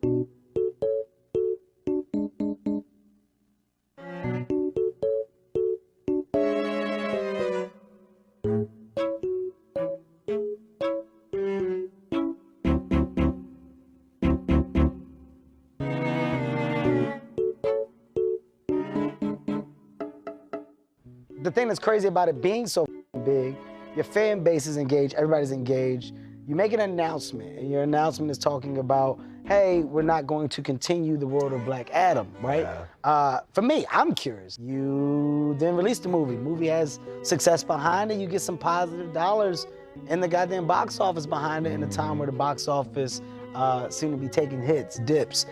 The thing that's crazy about it being so big, your fan base is engaged, everybody's engaged. You make an announcement, and your announcement is talking about, hey, we're not going to continue the world of Black Adam, right? Yeah. For me, I'm curious. You then release the movie. Movie has success behind it. You get some positive dollars in the goddamn box office behind it in a time where the box office seemed to be taking hits, dips.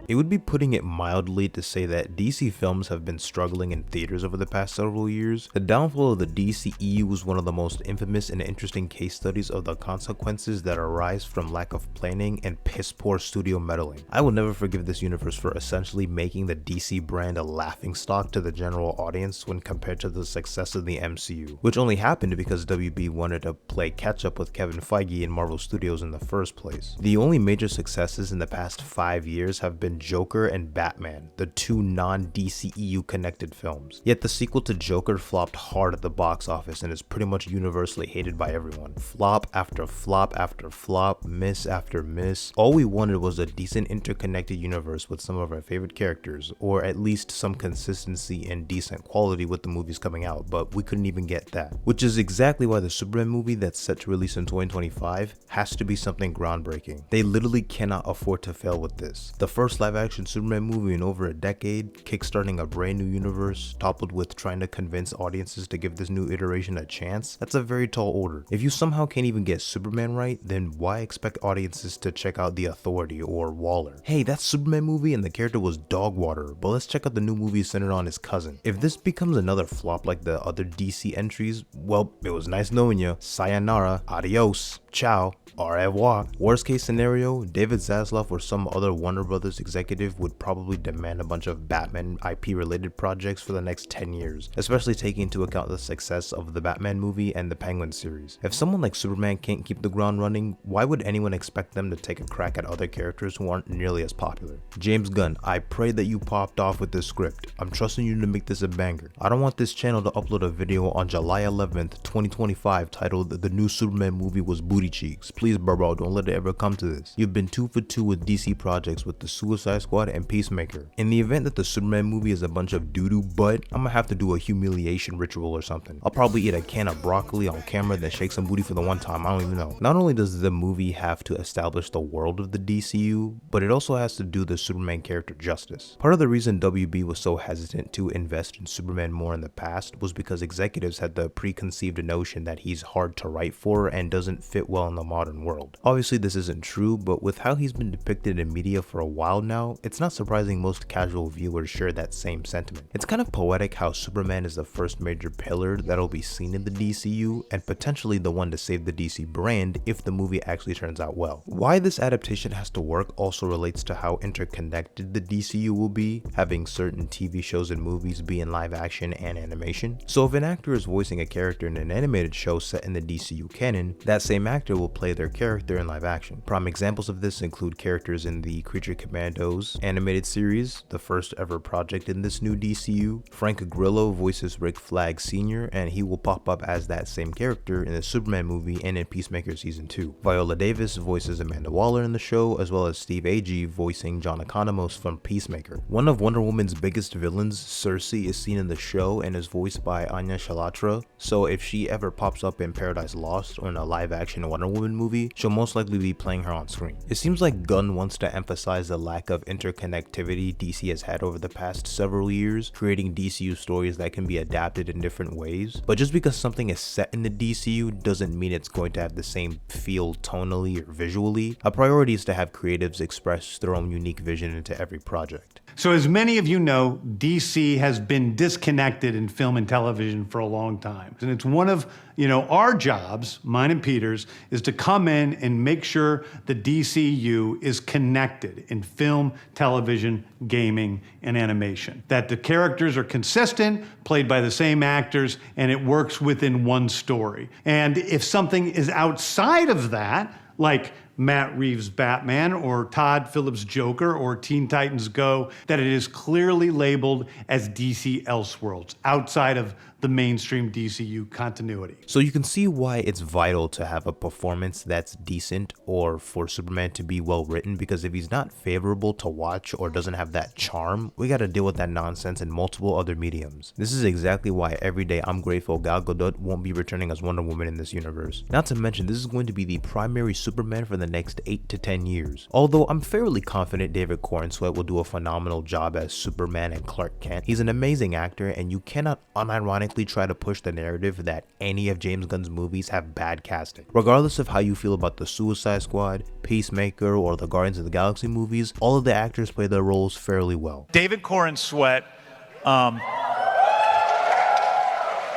It would be putting it mildly to say that DC films have been struggling in theaters over the past several years. The downfall of the DCEU was one of the most infamous and interesting case studies of the consequences that arise from lack of planning and piss-poor studio meddling. I will never forgive this universe for essentially making the DC brand a laughingstock to the general audience when compared to the success of the MCU, which only happened because WB wanted to play catch-up with Kevin Feige and Marvel Studios in the first place. The only major successes in the past 5 years have been Joker and Batman, the two non-DCEU connected films. Yet the sequel to Joker flopped hard at the box office and is pretty much universally hated by everyone. Flop after flop after flop, miss after miss. All we wanted was a decent interconnected universe with some of our favorite characters, or at least some consistency and decent quality with the movies coming out, but we couldn't even get that. Which is exactly why the Superman movie that's set to release in 2025 has to be something groundbreaking. They literally cannot afford to fail with this. The first live-action Superman movie in over a decade, kickstarting a brand new universe, toppled with trying to convince audiences to give this new iteration a chance, that's a very tall order. If you somehow can't even get Superman right, then why expect audiences to check out The Authority or Waller? Hey, that Superman movie and the character was dog water, but let's check out the new movie centered on his cousin. If this becomes another flop like the other DC entries, well, it was nice knowing you. Sayonara, adios, ciao, au revoir. Worst case scenario, David Zaslav or some other Warner Brothers executive would probably demand a bunch of Batman IP related projects for the next 10 years, especially taking into account the success of the Batman movie and the Penguin series. If someone like Superman can't keep the ground running, why would anyone expect them to take a crack at other characters who aren't nearly as popular? James Gunn, I pray that you popped off with this script. I'm trusting you to make this a banger. I don't want this channel to upload a video on July 11th, 2025 titled "The New Superman Movie Was Booty Cheeks." Please, bro, don't let it ever come to this. You've been 2 for 2 with DC projects with the Suicide Squad and Peacemaker. In the event that the Superman movie is a bunch of doo-doo butt, I'm gonna have to do a humiliation ritual or something. I'll probably eat a can of broccoli on camera, then shake some booty for the one time, I don't even know. Not only does the movie have to establish the world of the DCU, but it also has to do the Superman character justice. Part of the reason WB was so hesitant to invest in Superman more in the past was because executives had the preconceived notion that he's hard to write for and doesn't fit well in the modern world. Obviously this isn't true, but with how he's been depicted in media for a while now, it's not surprising most casual viewers share that same sentiment. It's kind of poetic how Superman is the first major pillar that'll be seen in the DCU, and potentially the one to save the DC brand if the movie actually turns out well. Why this adaptation has to work also relates to how interconnected the DCU will be, having certain TV shows and movies be in live action and animation. So if an actor is voicing a character in an animated show set in the DCU canon, that same actor will play their character in live action. Prime examples of this include characters in the Creature Commandos animated series, the first ever project in this new DCU. Frank Grillo voices Rick Flag Sr., and he will pop up as that same character in the Superman movie and in Peacemaker Season 2. Viola Davis voices Amanda Waller in the show, as well as Steve Agee voicing John Economos from Peacemaker. One of Wonder Woman's biggest villains, Cersei, is seen in the show and is voiced by Anya Shalatra, so if she ever pops up in Paradise Lost or in a live action Wonder Woman movie, she'll most likely be playing her on screen. It seems like Gunn wants to emphasize the lack of interconnectivity DC has had over the past several years, creating DCU stories that can be adapted in different ways. But just because something is set in the DCU doesn't mean it's going to have the same feel tonally or visually. A priority is to have creatives express their own unique vision into every project. So as many of you know, DC has been disconnected in film and television for a long time. And it's one of, our jobs, mine and Peter's, is to come in and make sure the DCU is connected in film, television, gaming, and animation. That the characters are consistent, played by the same actors, and it works within one story. And if something is outside of that, like Matt Reeves' Batman or Todd Phillips' Joker or Teen Titans Go that it is clearly labeled as DC Elseworlds, outside of the mainstream DCU continuity. So you can see why it's vital to have a performance that's decent or for Superman to be well written, because if he's not favorable to watch or doesn't have that charm, we gotta deal with that nonsense in multiple other mediums. This is exactly why every day I'm grateful Gal Gadot won't be returning as Wonder Woman in this universe. Not to mention, this is going to be the primary Superman for the next 8 to 10 years. Although I'm fairly confident David Corenswet will do a phenomenal job as Superman and Clark Kent. He's an amazing actor, and you cannot unironically try to push the narrative that any of James Gunn's movies have bad casting. Regardless of how you feel about the Suicide Squad, Peacemaker, or the Guardians of the Galaxy movies, all of the actors play their roles fairly well. David Corenswet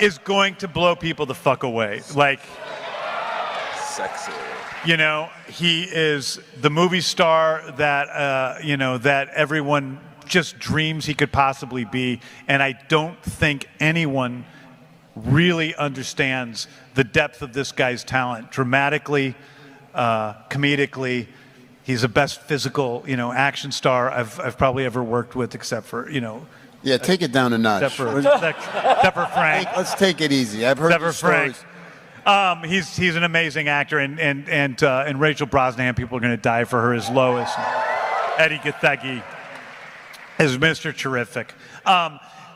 is going to blow people the fuck away. Like, Sexy. you know, he is the movie star that, you know, that everyone just dreams he could possibly be. And I don't think anyone really understands the depth of this guy's talent. Dramatically, comedically, he's the best physical, you know, action star I've probably ever worked with, except for, you know. Yeah, take it down a notch. Except for Frank. Let's take it easy. I've heard Except the for Frank. stories. He's an amazing actor, and Rachel Brosnahan, people are going to die for her as Lois. Eddie Gathegi is Mr. Terrific.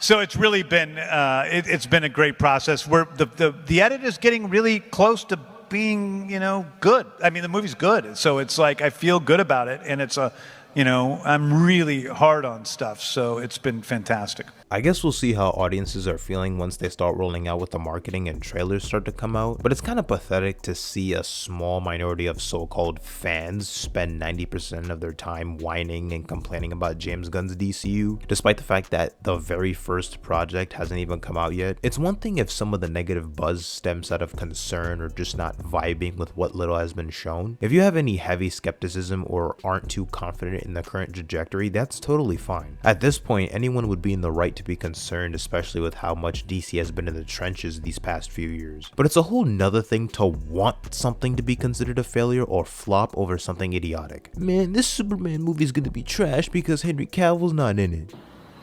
So it's really been it's been a great process. Where the edit is getting really close to being, you know, good. I mean, the movie's good, so it's like I feel good about it, and it's a, you know, I'm really hard on stuff, so it's been fantastic. I guess we'll see how audiences are feeling once they start rolling out with the marketing and trailers start to come out, but it's kind of pathetic to see a small minority of so-called fans spend 90% of their time whining and complaining about James Gunn's DCU, despite the fact that the very first project hasn't even come out yet. It's one thing if some of the negative buzz stems out of concern or just not vibing with what little has been shown. If you have any heavy skepticism or aren't too confident in the current trajectory, that's totally fine. At this point, anyone would be in the right to be concerned, especially with how much DC has been in the trenches these past few years. But it's a whole nother thing to want something to be considered a failure or flop over something idiotic. Man, this Superman movie is gonna be trash because Henry Cavill's not in it.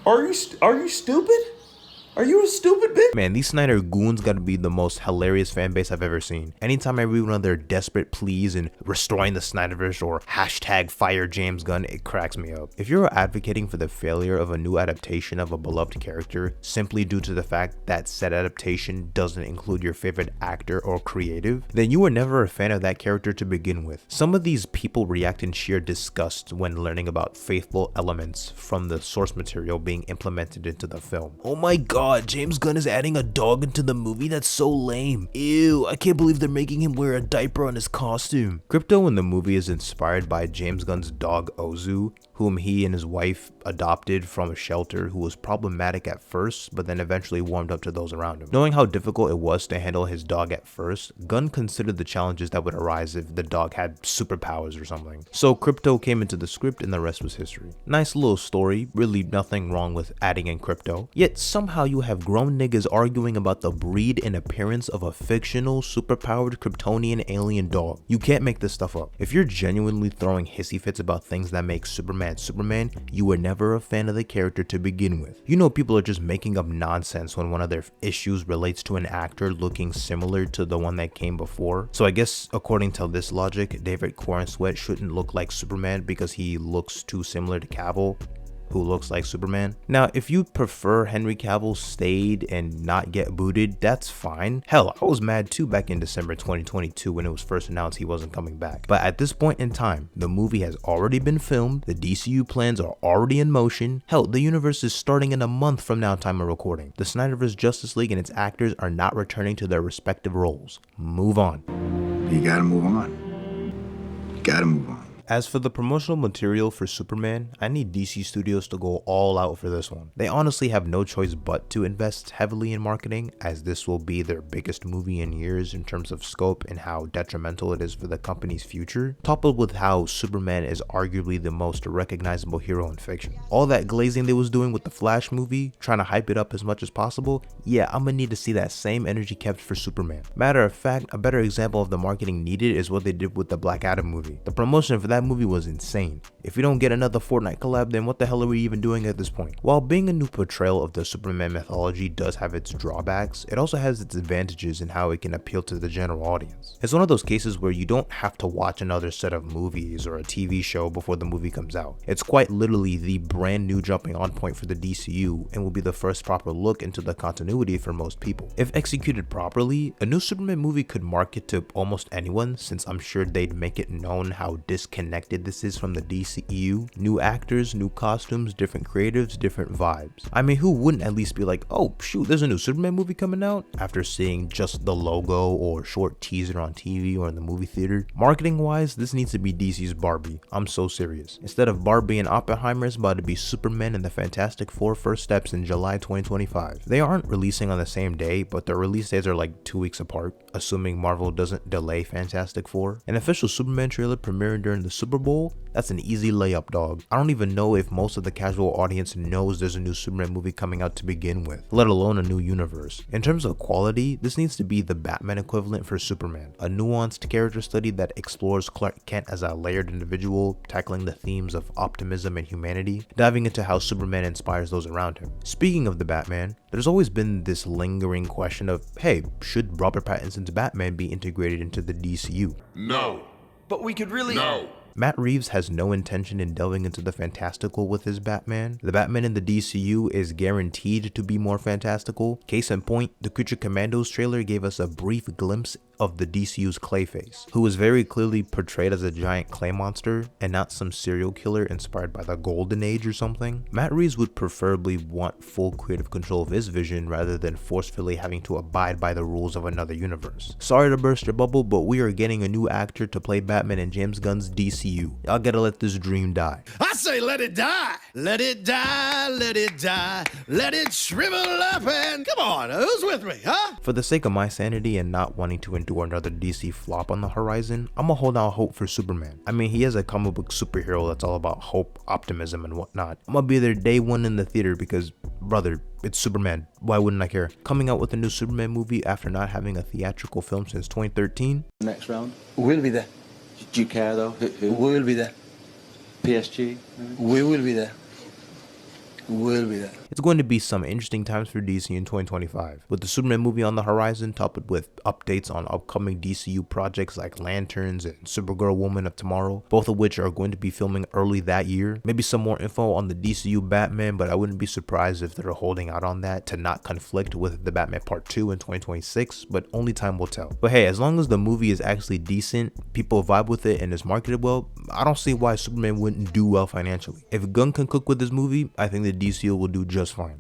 Are you stupid? Are you a stupid bitch? Man, these Snyder goons gotta be the most hilarious fan base I've ever seen. Anytime I read one of their desperate pleas in restoring the Snyderverse or hashtag fire James Gunn, it cracks me up. If you're advocating for the failure of a new adaptation of a beloved character simply due to the fact that said adaptation doesn't include your favorite actor or creative, then you were never a fan of that character to begin with. Some of these people react in sheer disgust when learning about faithful elements from the source material being implemented into the film. Oh my god, James Gunn is adding a dog into the movie? That's so lame. Ew, I can't believe they're making him wear a diaper on his costume. Crypto in the movie is inspired by James Gunn's dog Ozu, whom he and his wife adopted from a shelter, who was problematic at first, but then eventually warmed up to those around him. Knowing how difficult it was to handle his dog at first, Gunn considered the challenges that would arise if the dog had superpowers or something. So Crypto came into the script and the rest was history. Nice little story, really nothing wrong with adding in Crypto. Yet somehow you have grown niggas arguing about the breed and appearance of a fictional, superpowered Kryptonian alien dog. You can't make this stuff up. If you're genuinely throwing hissy fits about things that make Superman, you were never a fan of the character to begin with. You know people are just making up nonsense when one of their issues relates to an actor looking similar to the one that came before. So I guess according to this logic, David Corenswet shouldn't look like Superman because he looks too similar to Cavill, who looks like Superman. Now, if you prefer Henry Cavill stayed and not get booted, that's fine. Hell, I was mad too back in December 2022 when it was first announced he wasn't coming back. But at this point in time, the movie has already been filmed, the DCU plans are already in motion. Hell, the universe is starting in a month from now time of recording. The Snyderverse Justice League and its actors are not returning to their respective roles. Move on. You gotta move on. You gotta move on. As for the promotional material for Superman, I need DC Studios to go all out for this one. They honestly have no choice but to invest heavily in marketing, as this will be their biggest movie in years in terms of scope and how detrimental it is for the company's future, coupled with how Superman is arguably the most recognizable hero in fiction. All that glazing they was doing with the Flash movie, trying to hype it up as much as possible, yeah, I'm gonna need to see that same energy kept for Superman. Matter of fact, a better example of the marketing needed is what they did with the Black Adam movie. The promotion for that movie was insane. If we don't get another Fortnite collab, then what the hell are we even doing at this point? While being a new portrayal of the Superman mythology does have its drawbacks, it also has its advantages in how it can appeal to the general audience. It's one of those cases where you don't have to watch another set of movies or a TV show before the movie comes out. It's quite literally the brand new jumping on point for the DCU and will be the first proper look into the continuity for most people. If executed properly, a new Superman movie could market to almost anyone, since I'm sure they'd make it known how disconnected this is from the DCEU. New actors, new costumes, different creatives, different vibes. I mean, who wouldn't at least be like, oh shoot, there's a new Superman movie coming out, after seeing just the logo or short teaser on TV or in the movie theater? Marketing wise, this needs to be DC's Barbie. I'm so serious. Instead of Barbie and Oppenheimer, it's about to be Superman and the Fantastic Four First Steps in July 2025. They aren't releasing on the same day, but their release dates are like 2 weeks apart, assuming Marvel doesn't delay Fantastic Four. An official Superman trailer premiering during the Super Bowl? That's an easy layup, dog. I don't even know if most of the casual audience knows there's a new Superman movie coming out to begin with, let alone a new universe. In terms of quality, this needs to be the Batman equivalent for Superman, a nuanced character study that explores Clark Kent as a layered individual, tackling the themes of optimism and humanity, diving into how Superman inspires those around him. Speaking of the Batman, there's always been this lingering question of, hey, should Robert Pattinson's Batman be integrated into the DCU? No. But we could really. No. Matt Reeves has no intention in delving into the fantastical with his Batman. The Batman in the DCU is guaranteed to be more fantastical. Case in point, the Creature Commandos trailer gave us a brief glimpse of the DCU's Clayface, who was very clearly portrayed as a giant clay monster and not some serial killer inspired by the Golden Age or something. Matt Reeves would preferably want full creative control of his vision rather than forcefully having to abide by the rules of another universe. Sorry to burst your bubble, but we are getting a new actor to play Batman in James Gunn's DCU. Y'all gotta let this dream die. I say let it die. Let it die, let it die, let it shrivel up and come on, who's with me, huh? For the sake of my sanity and not wanting to endure another DC flop on the horizon, I'ma hold out hope for Superman. I mean, he is a comic book superhero that's all about hope, optimism, and whatnot. I'm gonna be there day one in the theater because, brother, it's Superman. Why wouldn't I care? Coming out with a new Superman movie after not having a theatrical film since 2013? Next round. We'll be there. Do you care though? Who? We will be there. PSG? We will be there. We'll be there. It's going to be some interesting times for DC in 2025, with the Superman movie on the horizon, topped with updates on upcoming DCU projects like Lanterns and Supergirl Woman of Tomorrow, both of which are going to be filming early that year. Maybe some more info on the DCU Batman, but I wouldn't be surprised if they're holding out on that to not conflict with the Batman Part 2 in 2026, but only time will tell. But hey, as long as the movie is actually decent, people vibe with it, and is marketed well, I don't see why Superman wouldn't do well financially. If Gunn can cook with this movie, I think the DCU will do just fine.